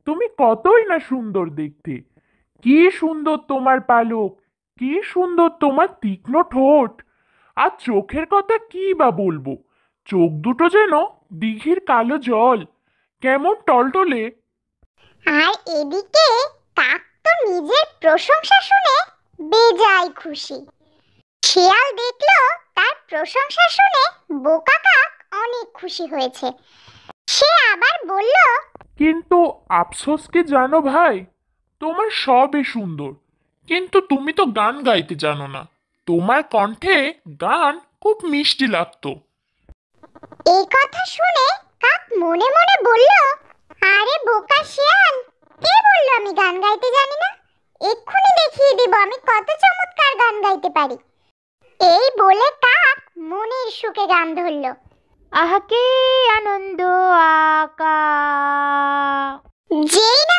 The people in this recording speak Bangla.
তুমি কতই না সুন্দর দেখতে। কি সুন্দর তোমার পালক, কি সুন্দর তোমার তীক্ষ্ণ ঠোঁট। আর চোখের কথা কি বা বলবো, চোখ দুটো যেন দিঘির কালো জল, কেমন টলটলে। আর এদিকে কাক তো নিজের প্রশংসা শুনে বেজায় খুশি। শিয়াল দেখলো তার প্রশংসা শুনে বোকা কাক অনেক খুশি হয়েছে। সে আবার বলল, কিন্তু আফসোস কি জানো ভাই, তোমার সবই সুন্দর, কিন্তু তুমি তো গান গাইতে জানো না। তোমার কণ্ঠে গান খুব মিষ্টি লাগতো। এই কথা শুনে কাক মনে মনে বলল, আরে বোকা শিয়াল, কে বললো আমি গান গাইতে জানি না? এক্ষুনি দেখিয়ে দিব আমি কত চমৎকার গান গাইতে পারি। এই বলে কাক মনের সুখে গান ধরল, আহা কি আনন্দ আকা। যেই না